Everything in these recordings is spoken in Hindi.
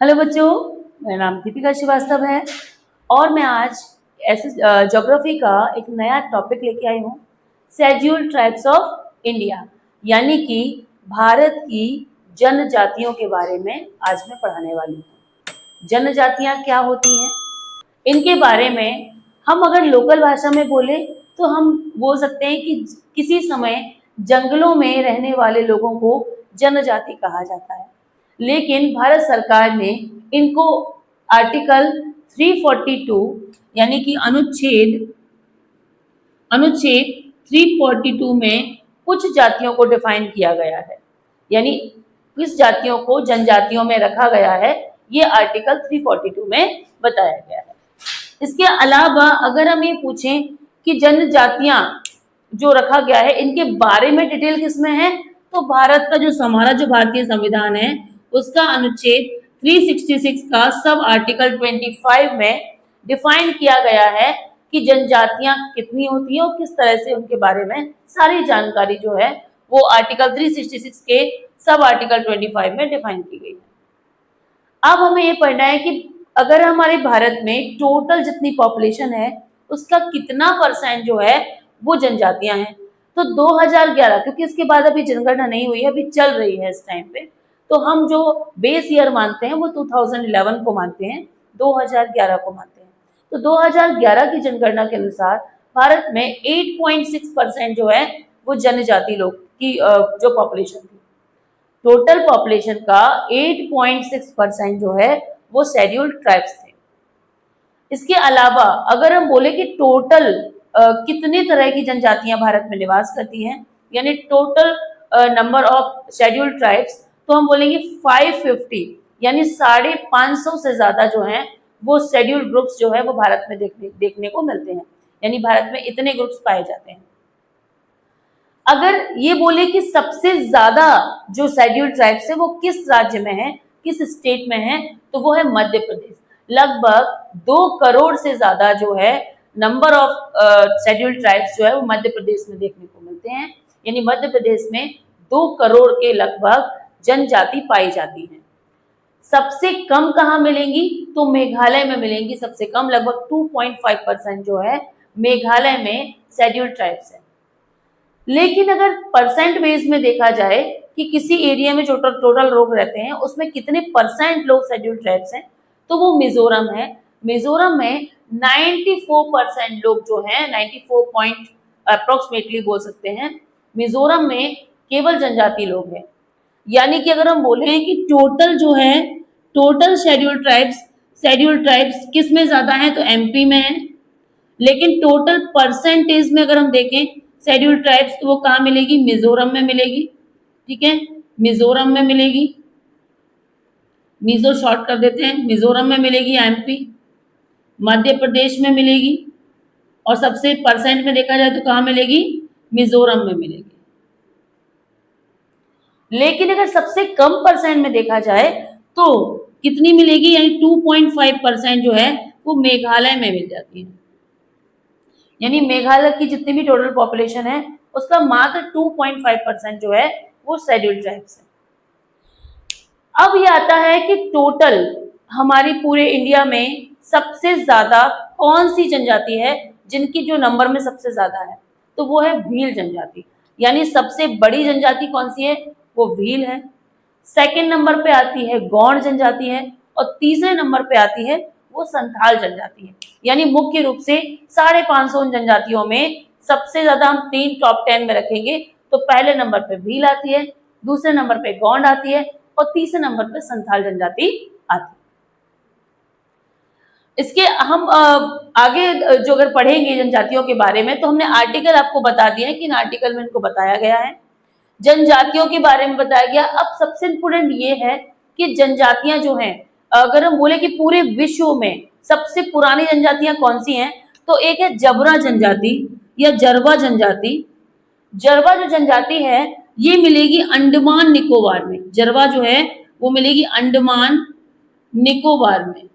हेलो बच्चों, मेरा नाम दीपिका श्रीवास्तव है और मैं आज ऐसे ज्योग्राफी का एक नया टॉपिक लेके आई हूँ। शेड्यूल्ड ट्राइब्स ऑफ इंडिया, यानी कि भारत की जनजातियों के बारे में आज मैं पढ़ाने वाली हूँ। जनजातियाँ क्या होती हैं, इनके बारे में हम अगर लोकल भाषा में बोले तो हम बोल सकते हैं कि किसी समय जंगलों में रहने वाले लोगों को जनजाति कहा जाता है। लेकिन भारत सरकार ने इनको आर्टिकल 342 यानी कि अनुच्छेद अनुच्छेद 342 में कुछ जातियों को डिफाइन किया गया है, यानी किस जातियों को जनजातियों में रखा गया है, ये आर्टिकल 342 में बताया गया है। इसके अलावा अगर हम ये पूछें कि जनजातियां जो रखा गया है इनके बारे में डिटेल किसमें है, तो भारत का हमारा जो भारतीय संविधान है उसका अनुच्छेद 366 का सब आर्टिकल 25 में डिफाइन किया गया है कि जनजातियां कितनी होती हैं और किस तरह से उनके बारे में सारी जानकारी जो है वो आर्टिकल 366 के सब आर्टिकल 25 में डिफाइन की गई है। अब हमें ये पढ़ना है कि अगर हमारे भारत में टोटल जितनी पॉपुलेशन है उसका कितना परसेंट जो है वो जनजातियां हैं। तो 2011, क्योंकि इसके बाद अभी जनगणना नहीं हुई है, अभी चल रही है इस टाइम पे, तो हम जो बेस ईयर मानते हैं वो 2011 को मानते हैं, 2011 को मानते हैं। तो 2011 की जनगणना के अनुसार भारत में 8.6% जो है वो जनजाति लोग की जो पॉपुलेशन थी। टोटल पॉपुलेशन का 8.6% जो है वो शेड्यूल्ड ट्राइब्स थे। इसके अलावा अगर हम बोले कि टोटल कितने तरह की जनजातियां भारत में निवास करती हैं, यानी total number of scheduled tribes, तो हम बोलेंगे 550, यानी 550 से ज्यादा जो हैं वो शेड्यूल्ड ग्रुप्स जो है वो भारत में देखने को मिलते हैं, यानी भारत में इतने ग्रुप्स पाए जाते हैं। अगर ये बोले कि सबसे ज्यादा जो शेड्यूल्ड ट्राइब्स है वो किस राज्य में है, किस स्टेट में है, तो वो है मध्य प्रदेश। लगभग 2 करोड़ से ज्यादा जो है नंबर ऑफ शेड्यूल्ड ट्राइब्स जो है वो मध्य प्रदेश में देखने को मिलते हैं, यानी मध्य प्रदेश में 2 करोड़ के लगभग जनजाति पाई जाती है। सबसे कम कहाँ मिलेंगी, तो मेघालय में मिलेंगी सबसे कम, लगभग 2.5% जो है मेघालय में शेड्यूल्ड ट्राइब्स है। लेकिन अगर परसेंट बेस में देखा जाए कि किसी एरिया में जो टोटल लोग रहते हैं उसमें कितने परसेंट लोग शेड्यूल्ड ट्राइब्स हैं, तो वो मिजोरम है। मिजोरम में 94% लोग जो हैं, 94 पॉइंट अप्रोक्सीमेटली बोल सकते हैं, मिजोरम में केवल जनजाति लोग हैं। यानी कि अगर हम बोले कि टोटल जो है टोटल शेड्यूल्ड ट्राइब्स किस में ज्यादा है, तो एमपी में है। लेकिन टोटल परसेंटेज में अगर हम देखें शेड्यूल्ड ट्राइब्स, तो वो कहाँ मिलेगी, मिजोरम में मिलेगी। ठीक है, मिजोरम में मिलेगी, मिजो शॉर्ट कर देते हैं, मिजोरम में मिलेगी एमपी, मध्य प्रदेश में मिलेगी, और सबसे परसेंट में देखा जाए तो कहाँ मिलेगी, मिजोरम में मिलेगी। लेकिन अगर सबसे कम परसेंट में देखा जाए तो कितनी मिलेगी, यानी 2.5% जो है वो मेघालय में मिल जाती है। यानी मेघालय की जितनी भी टोटल पॉपुलेशन है उसका मात्र 2.5% जो है वो शेड्यूल्ड ट्राइब्स है। अब ये आता है कि टोटल हमारी पूरे इंडिया में सबसे ज्यादा कौन सी जनजाति है जिनकी जो नंबर में सबसे ज्यादा है, तो वो है भील जनजाति। यानी सबसे बड़ी जनजाति कौन सी है, वो भील है। सेकंड नंबर पे आती है गौंड जनजाति है, और तीसरे नंबर पे आती है वो संथाल जनजाति है। यानी मुख्य रूप से 550 जनजातियों में सबसे ज्यादा हम 3 टॉप 10 में रखेंगे, तो पहले नंबर पे भील आती है, दूसरे नंबर पे गौंड आती है, और तीसरे नंबर पे संथाल जनजाति आती है। इसके हम आगे जो अगर पढ़ेंगे जनजातियों के बारे में, तो हमने आर्टिकल आपको बता दिया है कि इन आर्टिकल में इनको बताया गया है, जनजातियों के बारे में बताया गया। अब सबसे इम्पोर्टेंट ये है कि जनजातियां जो हैं, अगर हम बोले कि पूरे विश्व में सबसे पुरानी जनजातियां कौन सी हैं, तो एक है जबरा जनजाति या जरवा जनजाति। जरवा जो जनजाति है ये मिलेगी अंडमान निकोबार में। जरवा जो है वो मिलेगी अंडमान निकोबार में।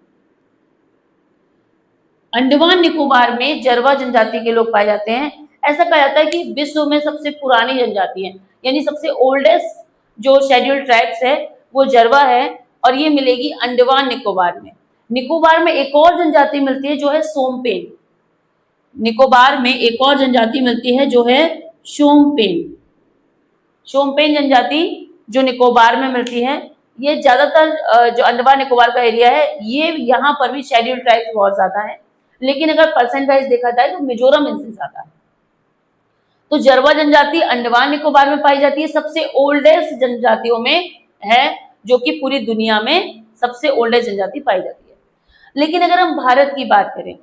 अंडमान निकोबार में जरवा जनजाति के लोग पाए जाते हैं। ऐसा कहा जाता है कि विश्व में सबसे पुरानी जनजाति है, यानी सबसे ओल्डेस्ट जो शेड्यूल्ड ट्राइब्स है वो जरवा है। और ये मिलेगी अंडमान निकोबार में। निकोबार में एक और जनजाति मिलती है जो है शोम्पेन। निकोबार में एक और जनजाति मिलती है जो है शोम्पेन। शोम्पेन जनजाति जो निकोबार में मिलती है, ये ज्यादातर जो अंडमान निकोबार का एरिया है, ये यहाँ पर भी शेड्यूल ट्राइब्स बहुत ज्यादा है, लेकिन अगर परसेंट वाइज देखा जाए तो मिजोरम इनसे ज्यादा है। तो जरवा जनजाति अंडमान निकोबार में पाई जाती है, सबसे ओल्डेस्ट जनजातियों में है, जो कि पूरी दुनिया में सबसे ओल्डेस्ट जनजाति पाई जाती है। लेकिन अगर हम भारत की बात करें,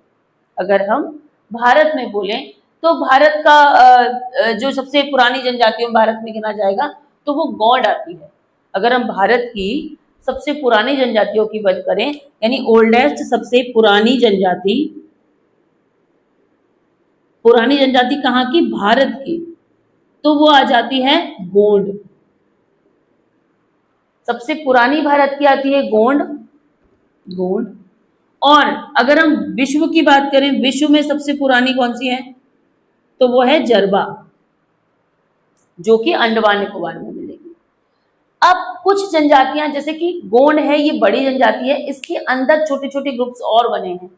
अगर हम भारत में बोलें तो भारत का जो सबसे पुरानी जनजातियों भारत में गिना जाएगा तो वो गौंड आती है। अगर हम भारत की सबसे पुरानी जनजातियों की बात करें, यानी ओल्डेस्ट सबसे पुरानी जनजाति कहाँ की? भारत की, तो वो आ जाती है गोंड। सबसे पुरानी भारत की आती है गोंड। और अगर हम विश्व की बात करें, विश्व में सबसे पुरानी कौन सी है? तो वो है जरवा, जो कि अंडमान निकोबार में मिलेगी। अब कुछ जनजातियां जैसे कि गोंड है, ये बड़ी जनजाति है, इसके अंदर छोटे छोटे ग्रुप्स और बने हैं।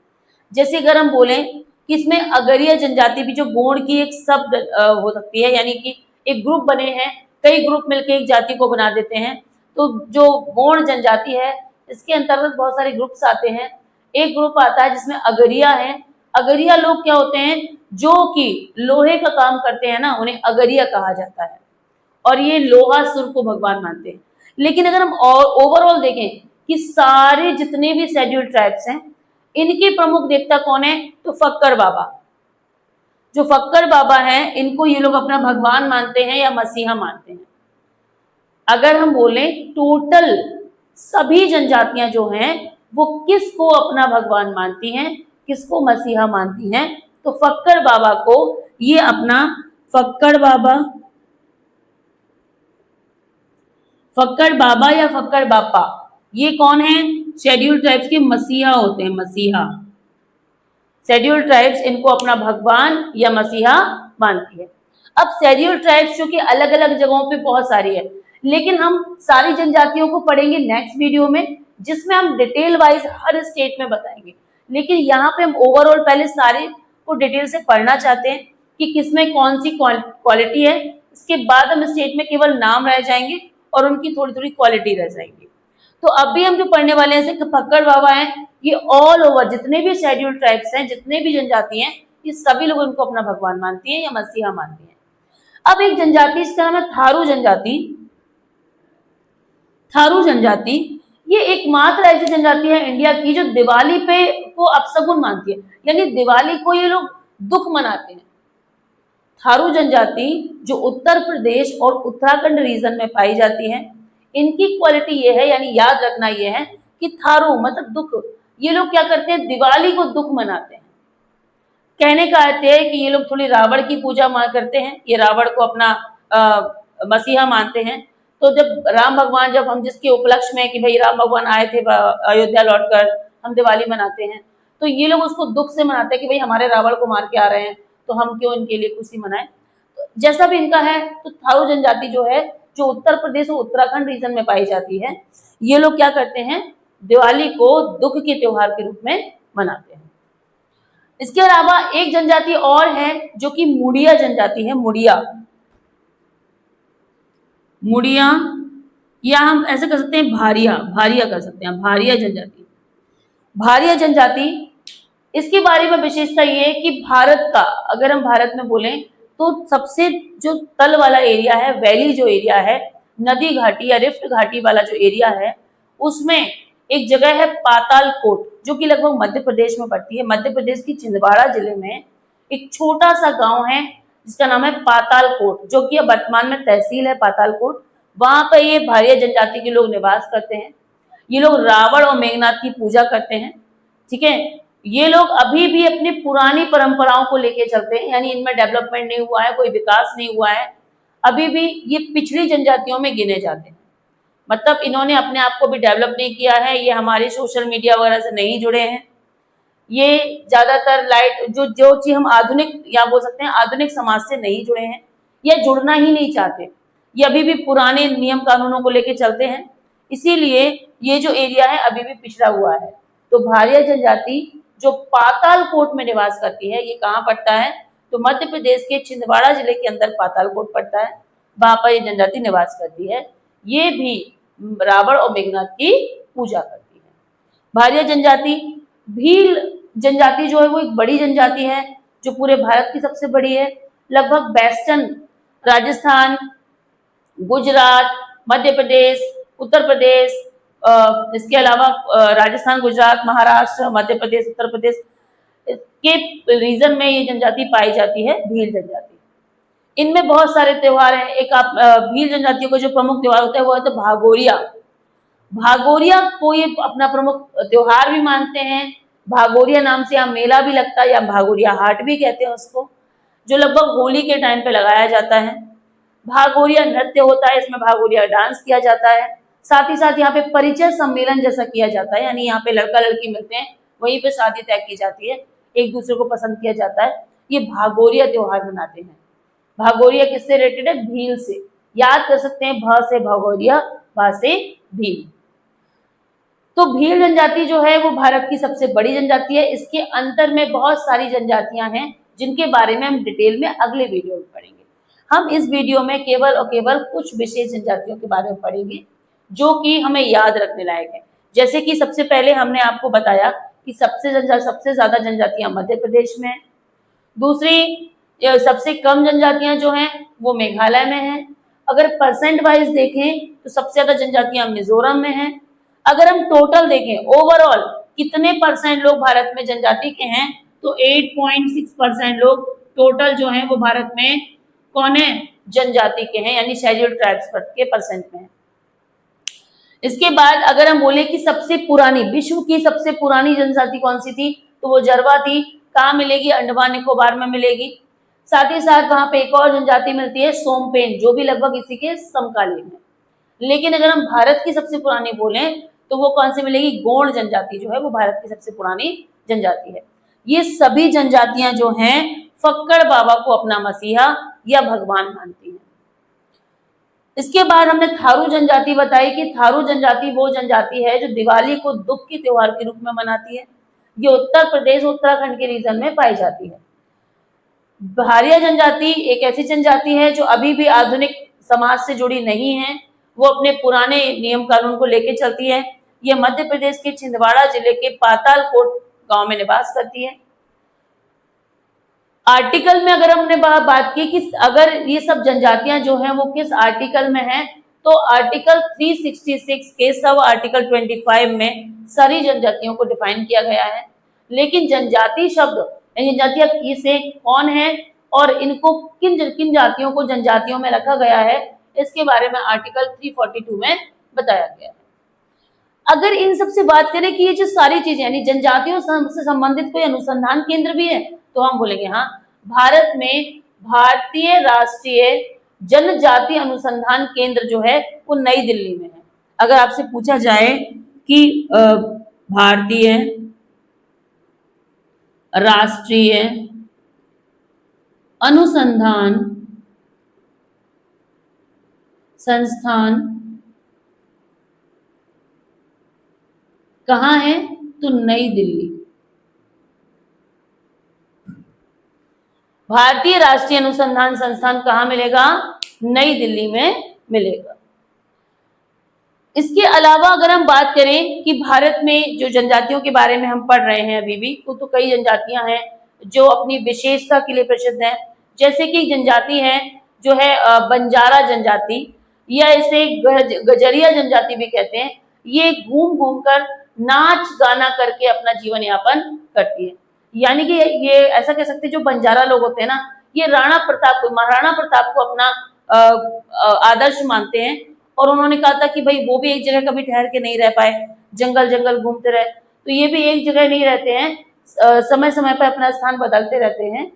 जैसे अगर हम बोलें कि इसमें अगरिया जनजाति भी, जो गोंड की एक सब हो सकती है, यानी कि एक ग्रुप बने हैं, कई ग्रुप मिलकर एक जाति को बना देते हैं। तो जो गोंड जनजाति है, इसके अंतर्गत बहुत सारे ग्रुप्स आते हैं। एक ग्रुप आता है जिसमें अगरिया है। अगरिया लोग क्या होते हैं? जो कि लोहे का काम करते हैं ना, उन्हें अगरिया कहा जाता है, और ये लोहा सुर को भगवान मानते हैं। लेकिन अगर हम ओवरऑल देखें कि सारे जितने भी शेड्यूल ट्राइब्स हैं, इनके प्रमुख देवता कौन है? तो फक्कर बाबा। जो फक्कर बाबा हैं, इनको ये लोग अपना भगवान मानते हैं या मसीहा मानते हैं। अगर हम बोलें टोटल सभी जनजातियां जो हैं, वो किसको अपना भगवान मानती हैं, किसको मसीहा मानती हैं? तो फक्कर बाबा को ये अपना फक्कर बाबा या फक्कर बापा, ये कौन है? शेड्यूल ट्राइब्स के मसीहा होते हैं, मसीहा। शेड्यूल ट्राइब्स इनको अपना भगवान या मसीहा मानती है। अब शेड्यूल ट्राइब्स जो कि अलग अलग जगहों पे बहुत सारी है, लेकिन हम सारी जनजातियों को पढ़ेंगे नेक्स्ट वीडियो में, जिसमें हम डिटेल वाइज हर स्टेट में बताएंगे। लेकिन यहाँ पे हम ओवरऑल पहले सारे को डिटेल से पढ़ना चाहते हैं कि किसमें कौन सी क्वालिटी है। इसके बाद हम स्टेट में केवल नाम रह जाएंगे और उनकी थोड़ी थोड़ी क्वालिटी रह जाएंगी। तो अभी हम जो पढ़ने वाले हैं, जैसे फक्कर बाबा हैं, ये ऑल ओवर जितने भी शेड्यूल ट्राइब्स हैं, जितने भी जनजाति हैं, ये सभी लोग इनको अपना भगवान मानती हैं या मसीहा मानती हैं। अब एक जनजाति, इसका नाम है थारू जनजाति। थारू जनजाति ये एकमात्र ऐसी जनजाति है इंडिया की जो दिवाली पे को अपशगुन मानती है, यानी दिवाली को ये लोग दुख मनाते हैं। थारू जनजाति जो उत्तर प्रदेश और उत्तराखंड रीजन में पाई जाती है, इनकी क्वालिटी ये है, यानी याद रखना ये है कि थारू मतलब दुख, ये लोग क्या करते हैं? दिवाली को दुख मनाते हैं। कहने का अर्थ है कि ये लोग थोड़ी रावण की पूजा करते हैं, ये रावण को अपना मसीहा मानते हैं। तो जब राम भगवान, जब हम जिसके उपलक्ष्य में कि भाई राम भगवान आए थे अयोध्या लौटकर, हम दिवाली मनाते हैं, तो ये लोग उसको दुख से मनाते हैं कि भाई हमारे रावण को मार के आ रहे हैं, तो हम क्यों इनके लिए खुशी मनाएं। तो जैसा भी इनका है, तो थारू जनजाति जो है, जो उत्तर प्रदेश और उत्तराखंड रीजन में पाई जाती है, ये लोग क्या करते हैं? दिवाली को दुख के त्योहार के रूप में मनाते हैं। इसके अलावा एक जनजाति और है जो कि मुड़िया जनजाति है। मुड़िया या हम ऐसे कर सकते हैं भारिया कर सकते हैं, भारिया जनजाति। इसके बारे में विशेषता ये है कि भारत का, अगर हम भारत में बोलें तो सबसे जो तल वाला एरिया है, वैली जो एरिया है, नदी घाटी या रिफ्ट घाटी वाला जो एरिया है, उसमें एक जगह है पातालकोट, जो कि लगभग मध्य प्रदेश में पड़ती है। मध्य प्रदेश की छिंदवाड़ा जिले में एक छोटा सा गांव है जिसका नाम है पातालकोट, जो कि वर्तमान में तहसील है पातालकोट। वहां पर ये भारिया जनजाति के लोग निवास करते हैं। ये लोग रावण और मेघनाथ की पूजा करते हैं। ठीक है, ये लोग अभी भी अपनी पुरानी परंपराओं को लेके चलते हैं, यानी इनमें डेवलपमेंट नहीं हुआ है, कोई विकास नहीं हुआ है, अभी भी ये पिछड़ी जनजातियों में गिने जाते हैं। मतलब इन्होंने अपने आप को भी डेवलप नहीं किया है, ये हमारे सोशल मीडिया वगैरह से नहीं जुड़े हैं, ये ज्यादातर जो चीज हम आधुनिक या बोल सकते हैं आधुनिक समाज से नहीं जुड़े हैं, या जुड़ना ही नहीं चाहते। ये अभी भी पुराने नियम कानूनों को लेके चलते हैं। इसीलिए ये जो एरिया है अभी भी पिछड़ा हुआ है। तो भारिया जनजाति जो पातालकोट में निवास करती है, ये कहाँ पड़ता है? तो मध्य प्रदेश के छिंदवाड़ा जिले के अंदर पातालकोट पड़ता है, वहां पर ये जनजाति निवास करती है। ये भी रावण और मेघनाथ की पूजा करती है। भारिया जनजाति, भील जनजाति जो है वो एक बड़ी जनजाति है जो पूरे भारत की सबसे बड़ी है। लगभग वेस्टर्न राजस्थान, गुजरात, मध्य प्रदेश, उत्तर प्रदेश, इसके अलावा राजस्थान, गुजरात, महाराष्ट्र, मध्य प्रदेश, उत्तर प्रदेश के रीजन में ये जनजाति पाई जाती है, भील जनजाति। इनमें बहुत सारे त्योहार हैं। एक आप भील जनजातियों का जो प्रमुख त्योहार होता है वो है तो भागोरिया। भागोरिया को ये अपना प्रमुख त्योहार भी मानते हैं। भागोरिया नाम से यहाँ मेला भी लगता है, या भागोरिया हाट भी कहते हैं उसको, जो लगभग होली के टाइम पे लगाया जाता है। भागोरिया नृत्य होता है, इसमें भागोरिया डांस किया जाता है। साथ ही साथ यहाँ पे परिचय सम्मेलन जैसा किया जाता है, यानी यहाँ पे लड़का लड़की मिलते हैं, वहीं पे शादी तय की जाती है, एक दूसरे को पसंद किया जाता है। ये भागोरिया त्योहार मनाते हैं। भागोरिया किससे रिलेटेड है? भील से। याद कर सकते हैं, भ से भागोरिया, भा से भील। तो भील जनजाति जो है वो भारत की सबसे बड़ी जनजाति है। इसके अंतर में बहुत सारी जनजातियां हैं जिनके बारे में हम डिटेल में अगले वीडियो में पढ़ेंगे। हम इस वीडियो में केवल और केवल कुछ विशेष जनजातियों के बारे में पढ़ेंगे जो कि हमें याद रखने लायक है। जैसे कि सबसे पहले हमने आपको बताया कि सबसे ज्यादा जनजातियां मध्य प्रदेश में है। दूसरी सबसे कम जनजातियां जो हैं वो मेघालय में हैं। अगर परसेंट वाइज देखें तो सबसे ज्यादा जनजातियां मिजोरम में हैं। अगर हम टोटल देखें ओवरऑल कितने परसेंट लोग भारत में जनजाति के हैं, तो 8.6% लोग टोटल जो हैं वो भारत में कौन है? जनजाति के हैं, यानी शेड्यूल्ड ट्राइब्स के परसेंट में है। इसके बाद अगर हम बोले कि सबसे पुरानी, विश्व की सबसे पुरानी जनजाति कौन सी थी, तो वो जरवा थी। कहाँ मिलेगी? अंडमान निकोबार में मिलेगी। साथ ही साथ वहां पे एक और जनजाति मिलती है सोमपेन, जो भी लगभग इसी के समकालीन है। लेकिन अगर हम भारत की सबसे पुरानी बोले तो वो कौन सी मिलेगी? गोंड जनजाति जो है वो भारत की सबसे पुरानी जनजाति है। ये सभी जनजातियां जो हैं फक्कड़ बाबा को अपना मसीहा या भगवान मानती हैं। इसके बाद हमने थारू जनजाति बताई कि थारू जनजाति वो जनजाति है जो दिवाली को दुख के त्योहार के रूप में मनाती है। ये उत्तर प्रदेश, उत्तराखंड के रीजन में पाई जाती है। भारिया जनजाति एक ऐसी जनजाति है जो अभी भी आधुनिक समाज से जुड़ी नहीं है, वो अपने पुराने नियम कानून को लेकर चलती है। ये मध्य प्रदेश के छिंदवाड़ा जिले के पातालकोट गांव में निवास करती है। आर्टिकल में अगर हमने बात की कि अगर ये सब जनजातियां जो हैं वो किस आर्टिकल में हैं, तो आर्टिकल 366 के सब आर्टिकल 25 में सारी जनजातियों को डिफाइन किया गया है। लेकिन जनजाति शब्द, जनजातियां किसे, कौन है और इनको किन किन जातियों को जनजातियों में रखा गया है, इसके बारे में आर्टिकल 342 में बताया गया है। अगर इन सब से बात करें कि ये जो सारी चीजें यानी जनजातियों से संबंधित कोई अनुसंधान केंद्र भी है, तो हम बोलेंगे हाँ, भारत में भारतीय राष्ट्रीय जनजाति अनुसंधान केंद्र जो है वो नई दिल्ली में है। अगर आपसे पूछा जाए कि भारतीय राष्ट्रीय अनुसंधान संस्थान कहाँ है, तो नई दिल्ली। भारतीय राष्ट्रीय अनुसंधान संस्थान कहाँ मिलेगा? नई दिल्ली में मिलेगा। इसके अलावा अगर हम बात करें कि भारत में जो जनजातियों के बारे में हम पढ़ रहे हैं अभी भी, तो कई जनजातियां हैं जो अपनी विशेषता के लिए प्रसिद्ध हैं। जैसे कि जनजाति है जो है बंजारा जनजाति, या इसे गजरिया जनजाति भी कहते हैं। ये घूम घूम कर नाच गाना करके अपना जीवन यापन करती है। यानी कि ये ऐसा कह सकते हैं, जो बंजारा लोग होते हैं ना, ये महाराणा प्रताप को अपना आदर्श मानते हैं। और उन्होंने कहा था कि भाई वो भी एक जगह कभी ठहर के नहीं रह पाए, जंगल जंगल घूमते रहे, तो ये भी एक जगह नहीं रहते हैं, समय समय पर अपना स्थान बदलते रहते हैं।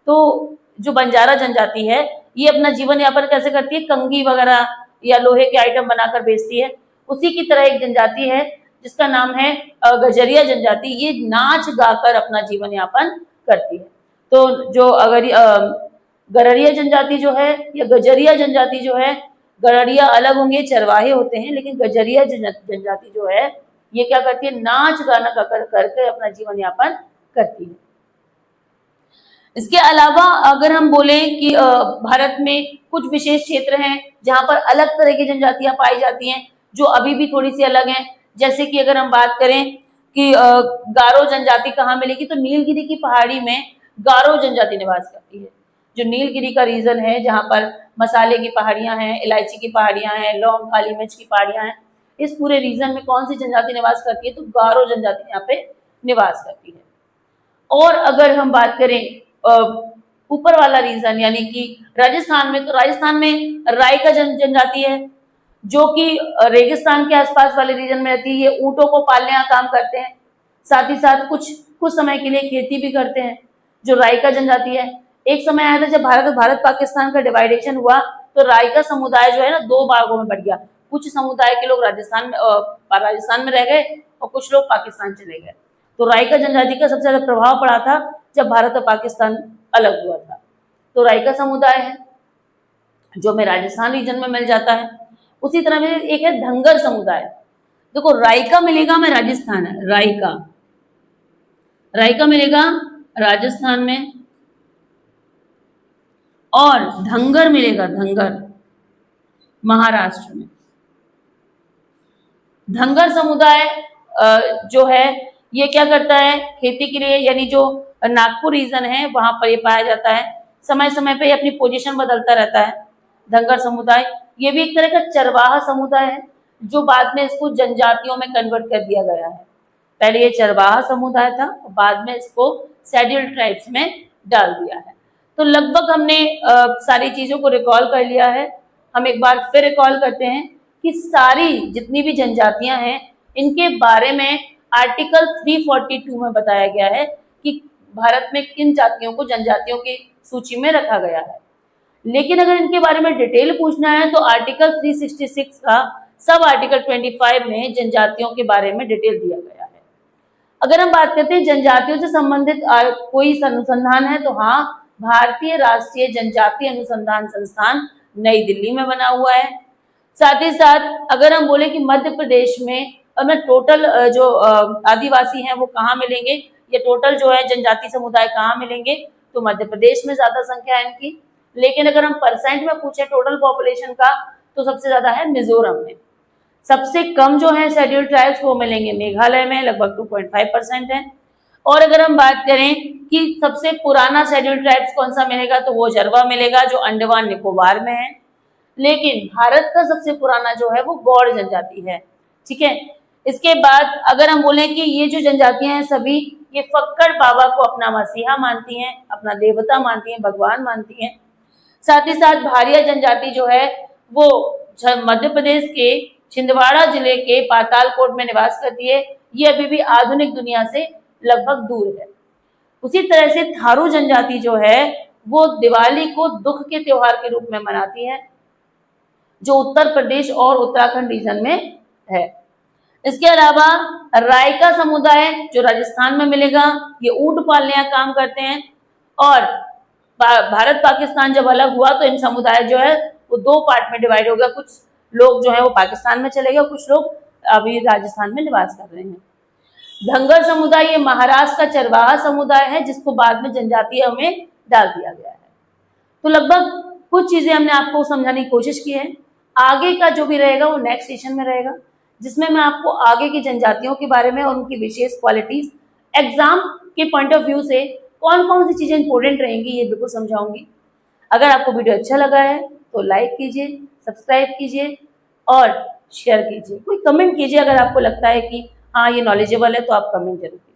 तो जो बंजारा जनजाति है ये अपना जीवन यापन कैसे करती है? कंघी वगैरह या लोहे के आइटम बनाकर बेचती है। उसी की तरह एक जनजाति है जिसका नाम है गजरिया जनजाति, ये नाच गाकर अपना जीवन यापन करती है। तो जो अगर गररिया जनजाति जो है या गजरिया जनजाति जो है गड़रिया अलग होंगे, चरवाहे होते हैं, लेकिन गजरिया जनजाति जो है ये क्या करती है, नाच गाना करके अपना जीवन यापन करती है। इसके अलावा अगर हम बोले कि भारत में कुछ विशेष क्षेत्र हैं जहां पर अलग तरह की जनजातियां पाई जाती हैं जो अभी भी थोड़ी सी अलग हैं, जैसे कि अगर हम बात करें कि गारो जनजाति कहाँ मिलेगी, तो नीलगिरी की पहाड़ी में गारो जनजाति निवास करती है। जो नीलगिरी का रीजन है जहाँ पर मसाले की पहाड़ियां हैं, इलायची की पहाड़ियां हैं, लौंग काली मिर्च की पहाड़ियां हैं, इस पूरे रीजन में कौन सी जनजाति निवास करती है, तो गारो जनजाति यहाँ पे निवास करती है। और अगर हम बात करें ऊपर वाला रीजन यानी कि राजस्थान में, तो राजस्थान में रायका जनजाति है जो कि रेगिस्तान के आसपास वाले रीजन में रहती है। ये ऊंटों को पालने का काम करते हैं, साथ ही साथ कुछ समय के लिए खेती भी करते हैं। जो रायका जनजाति है, एक समय आया था जब भारत पाकिस्तान का डिवाइडेशन हुआ तो रायका समुदाय जो है ना दो भागों में बढ़ गया। कुछ समुदाय के लोग राजस्थान में रह गए और कुछ लोग पाकिस्तान चले गए। तो रायका जनजाति का सबसे ज्यादा प्रभाव पड़ा था जब भारत और पाकिस्तान अलग हुआ था। तो रायका समुदाय है जो हमें राजस्थान रीजन में मिल जाता है। उसी तरह में एक है धंगर समुदाय। देखो रायका मिलेगा हमें राजस्थान है, रायका मिलेगा राजस्थान में, और धंगर मिलेगा महाराष्ट्र में। धंगर समुदाय जो है ये क्या करता है, खेती के लिए, यानी जो नागपुर रीजन है वहां पर ये पाया जाता है। समय समय पे अपनी पोजीशन बदलता रहता है धंगर समुदाय। ये भी एक तरह का चरवाहा समुदाय है जो बाद में इसको जनजातियों में कन्वर्ट कर दिया गया है। पहले ये चरवाहा समुदाय था, बाद में इसको शेड्यूल्ड ट्राइब्स में डाल दिया है। तो लगभग हमने सारी चीजों को रिकॉल कर लिया है। हम एक बार फिर रिकॉल करते हैं कि सारी जितनी भी जनजातियां हैं इनके बारे में आर्टिकल 342 में बताया गया है कि भारत में किन जातियों को जनजातियों की सूची में रखा गया है। लेकिन अगर इनके बारे में डिटेल पूछना है तो आर्टिकल 366 का सब आर्टिकल 25 में जनजातियों के बारे में डिटेल दिया गया है। अगर हम बात करते हैं जनजातियों से संबंधित कोई अनुसंधान है तो हाँ, भारतीय राष्ट्रीय जनजातीय अनुसंधान संस्थान नई दिल्ली में बना हुआ है। साथ ही साथ अगर हम बोले कि मध्य प्रदेश में टोटल जो आदिवासी हैं वो कहाँ मिलेंगे, या टोटल जो है जनजाति समुदाय कहाँ मिलेंगे, तो मध्य प्रदेश में ज्यादा संख्या है इनकी। लेकिन अगर हम परसेंट में पूछे टोटल पॉपुलेशन का तो सबसे ज्यादा है मिजोरम में। सबसे कम जो है शेड्यूल्ड ट्राइब्स वो मिलेंगे मेघालय में, लगभग 2.5% है। और अगर हम बात करें कि सबसे पुराना शेड्यूल्ड ट्राइब्स कौन सा मिलेगा, तो वो जरवा मिलेगा जो अंडमान निकोबार में है। लेकिन भारत का सबसे पुराना जो है वो गौड़ जनजाति है। ठीक है, इसके बाद अगर हम बोले कि ये जो जनजातियां हैं सभी ये फक्कड़ बाबा को अपना मसीहा मानती हैं, अपना देवता मानती हैं, भगवान मानती हैं। साथ ही साथ भारिया जनजाति जो है वो मध्य प्रदेश के छिंदवाड़ा जिले के पातालकोट में निवास करती है। ये अभी भी आधुनिक दुनिया से लगभग दूर है। उसी तरह से थारू जनजाति जो है वो दिवाली को दुख के त्योहार के रूप में मनाती है, जो उत्तर प्रदेश और उत्तराखंड रीजन में है। इसके अलावा रायका समुदाय जो राजस्थान में मिलेगा, ये ऊंट पालने का काम करते हैं। और भारत पाकिस्तान जब अलग हुआ तो इन समुदाय जो है वो दो पार्ट में डिवाइड हो गया। कुछ लोग जो है वो पाकिस्तान में चले गए, कुछ लोग अभी राजस्थान में निवास कर रहे हैं। धंगर समुदाय ये महाराष्ट्र का चरवाहा समुदाय है जिसको बाद में जनजातीय में डाल दिया गया है। तो लगभग कुछ चीजें हमने आपको समझाने की कोशिश की है। आगे का जो भी रहेगा वो नेक्स्ट सेशन में रहेगा, जिसमें मैं आपको आगे की जनजातियों के बारे में और उनकी विशेष क्वालिटीज, एग्जाम के पॉइंट ऑफ व्यू से कौन कौन सी चीजें इंपॉर्टेंट रहेंगी ये बिल्कुल समझाऊंगी। अगर आपको वीडियो अच्छा लगा है तो लाइक कीजिए, सब्सक्राइब कीजिए और शेयर कीजिए। कोई कमेंट कीजिए अगर आपको लगता है कि हाँ ये नॉलेजेबल है, तो आप कमेंट जरूर कीजिए।